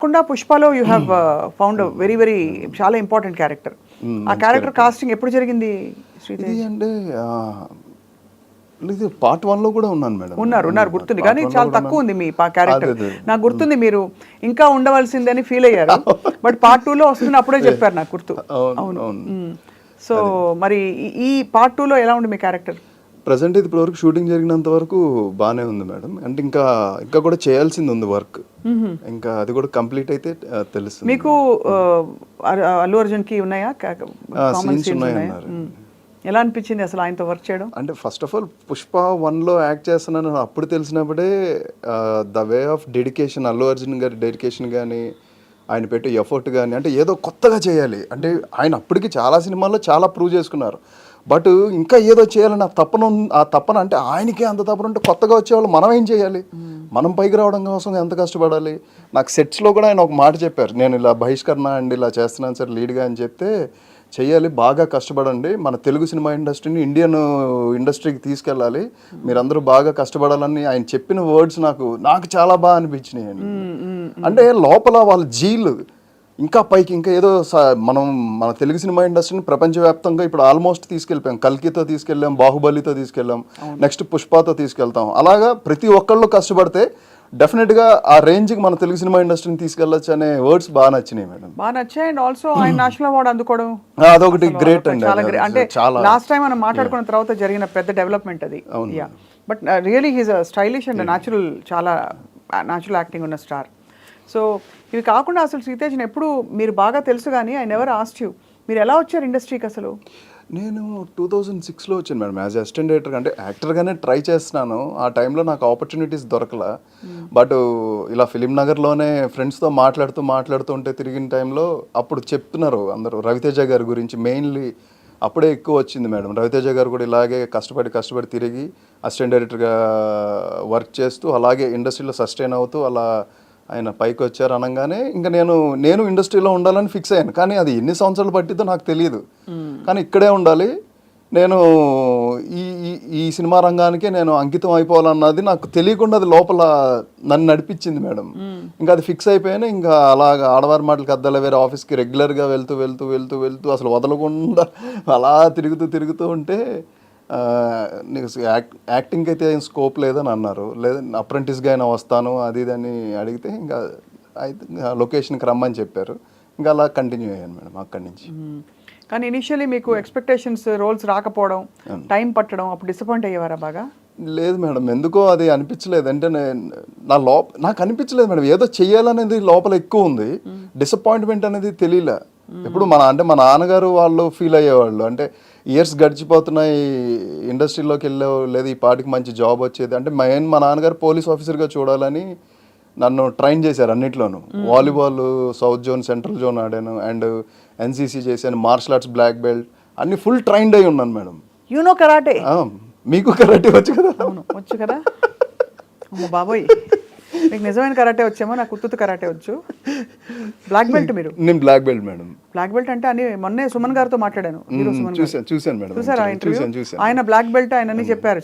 కాకుండా పుష్పలో you have found very very చాలా ఇంపార్టెంట్ క్యారెక్టర్. ఆ క్యారెక్టర్ కాస్టింగ్ ఎప్పుడు జరిగింది శ్రీతేజ్? ఇది అంటే ఇది పార్ట్ 1 లో కూడా ఉన్నాను మేడం. ఉన్నారు గుర్తుంది, కానీ చాలా తక్కువ ఉంది మీ క్యారెక్టర్. నాకు గుర్తుంది మీరు ఇంకా ఉండవలసిందని ఫీల్ అయ్యారు, బట్ పార్ట్ 2 లో వస్తుంది అప్పుడే చెప్పారు నాకు గుర్తు. అవును. సో మరి ఈ పార్ట్ 2 లో ఎలా ఉంది మీ క్యారెక్టర్? ప్రజెంట్ ఇది ఇప్పటివరకు షూటింగ్ జరిగినంత వరకు బాగానే ఉంది మేడం. అంటే ఇంకా కూడా చేయాల్సింది ఉంది వర్క్. ఇంకా అది కూడా కంప్లీట్ అయితే తెలుస్తుంది. మీకు అల్లు అర్జున్ కి ఉన్నాయా సీన్స్ ఉన్నాయన్నారు? ఎలా అనిపించింది అసలు ఆయనతో వర్క్ చేయడం? అంటే ఫస్ట్ ఆఫ్ ఆల్ పుష్ప 1 లో యాక్ట్ చేస్తున్నాను అప్పుడు తెలిసినప్పుడే the way of dedication, Allu Arjun గారి డెడికేషన్ కానీ ఆయన పెట్టే ఎఫర్ట్ కానీ, అంటే ఏదో కొత్తగా చేయాలి అంటే ఆయన అప్పటికి చాలా సినిమాల్లో చాలా ప్రూవ్ చేసుకున్నారు. బట్ ఇంకా ఏదో చేయాలని ఆ తపన అంటే ఆయనకే అంత తపన ఉంటే కొత్తగా వచ్చేవాళ్ళు మనం ఏం చేయాలి, మనం పైకి రావడం కోసం ఎంత కష్టపడాలి. నాకు సెట్స్లో కూడా ఆయన ఒక మాట చెప్పారు, నేను ఇలా బహిష్కరణ అండి ఇలా చేస్తున్నాను సార్ లీడ్గా అని చెప్తే, చెయ్యాలి బాగా కష్టపడండి, మన తెలుగు సినిమా ఇండస్ట్రీని ఇండియన్ ఇండస్ట్రీకి తీసుకెళ్ళాలి, మీరందరూ బాగా కష్టపడాలని ఆయన చెప్పిన వర్డ్స్ నాకు చాలా బాగా అనిపించినాయి. అంటే లోపల వాళ్ళ జీలు ఇంకా పైకి ఇంకా ఏదో మన తెలుగు సినిమా ఇండస్ట్రీని ప్రపంచవ్యాప్తంగా ఇప్పుడు ఆల్మోస్ట్ తీసుకెళ్ళిపోయాం. కల్కితో తీసుకెళ్ళాం, బాహుబలితో తీసుకెళ్ళాం, నెక్స్ట్ పుష్పతో తీసుకెళ్తాం. అలాగా ప్రతి ఒక్కళ్ళు కష్టపడితే డెఫినెట్గా ఆ రేంజ్కి మన తెలుగు సినిమా ఇండస్ట్రీని తీసుకెళ్ళచ్చు అనే వర్డ్స్ బాగా నచ్చినాయి మేడం. బాగా నచ్చాయి. అండ్ ఆల్సో ఆయన నేషనల్ అవార్డు అందుకోవడం అదొకటి గ్రేట్ అండి. అంటే లాస్ట్ టైం మనం మాట్లాడుకున్న తర్వాత జరిగిన పెద్ద డెవలప్మెంట్ అది. But really he's stylish and natural, చాలా న్యాచురల్ యాక్టింగ్ ఉన్న స్టార్. సో ఇవి కాకుండా అసలు శ్రీతేజ్ని ఎప్పుడు మీరు బాగా తెలుసు, కానీ ఐ నెవర్ ఆస్క్డ్ యూ మీరు ఎలా వచ్చారు ఇండస్ట్రీకి అసలు? నేను 2006లో వచ్చాను మేడం యాజ్ అసిస్టెంట్ డైరెక్టర్. అంటే యాక్టర్గానే ట్రై చేస్తున్నాను. ఆ టైంలో నాకు ఆపర్చునిటీస్ దొరకలా. బట్ ఇలా ఫిలిం నగర్లోనే ఫ్రెండ్స్తో మాట్లాడుతూ ఉంటే తిరిగిన టైంలో అప్పుడు చెప్తున్నారు అందరూ రవితేజ గారి గురించి. మెయిన్లీ అప్పుడే ఎక్కువ వచ్చింది మేడం. రవితేజ గారు కూడా ఇలాగే కష్టపడి తిరిగి అసిస్టెంట్ డైరెక్టర్గా వర్క్ చేస్తూ అలాగే ఇండస్ట్రీలో సస్టైన్ అవుతూ అలా ఆయన పైకి వచ్చారు అనగానే ఇంకా నేను ఇండస్ట్రీలో ఉండాలని ఫిక్స్ అయ్యాను. కానీ అది ఎన్ని సంవత్సరాలు పట్టిద్దో నాకు తెలియదు, కానీ ఇక్కడే ఉండాలి, నేను ఈ సినిమా రంగానికే నేను అంకితం అయిపోవాలన్నది నాకు తెలియకుండా అది లోపల నన్ను నడిపించింది మేడం. ఇంకా అది ఫిక్స్ అయిపోయాను. ఇంకా అలాగా ఆడవారి మాటలకు అద్దాల వేరే ఆఫీస్కి రెగ్యులర్గా వెళ్తూ అసలు వదలకుండా అలా తిరుగుతూ ఉంటే నీకు యాక్టింగ్కి అయితే ఏం స్కోప్ లేదని అన్నారు. లేదా అప్రెంటిస్గా అయినా వస్తాను అది అని అడిగితే ఇంకా లొకేషన్కి రమ్మని చెప్పారు. ఇంకా అలా కంటిన్యూ అయ్యాను మేడం అక్కడి నుంచి. కానీ ఇనిషియలీ మీకు ఎక్స్పెక్టేషన్స్ రోల్స్ రాకపోవడం, టైం పట్టడం, అప్పుడు డిసప్పాయింట్ అయ్యేవారా బాగా? లేదు మేడం, ఎందుకో అది అనిపించలేదు. అంటే నాకు అనిపించలేదు మేడం, ఏదో చెయ్యాలనేది లోపల ఎక్కువ ఉంది. డిసప్పాయింట్మెంట్ అనేది తెలియలే. ఎప్పుడు మా నాన్నగారు వాళ్ళు ఫీల్ అయ్యేవాళ్ళు, అంటే ఇయర్స్ గడిచిపోతున్నాయి ఇండస్ట్రీలోకి వెళ్ళావు, లేదా ఈ పాటికి మంచి జాబ్ వచ్చేది. అంటే మా నాన్నగారు పోలీస్ ఆఫీసర్గా చూడాలని నన్ను ట్రైన్ చేశారు అన్నిట్లోనూ. Volleyball south zone, central zone ఆడాను, అండ్ ఎన్సీసీ చేశాను, మార్షల్ ఆర్ట్స్ బ్లాక్ బెల్ట్, అన్ని ఫుల్ ట్రైన్డ్ అయి ఉన్నాను మేడం. You know karate? మీకు కరాటే వచ్చు కదా? అవును వచ్చు కదా. బాబోయ్, మీకు నిజమైన కరాటే వచ్చేమో, నాకు ఉత్తుత కరాటే వచ్చు. బ్లాక్ బెల్ట్ మీరు? నేను black belt madam. Black belt అంటే అని మొన్నే సుమన్ గారితో మాట్లాడాను. చూసాను మేడం. చూసారా ఇంటర్వ్యూ? ఆయన బ్లాక్ బెల్ట్ ఆయన చెప్పారు.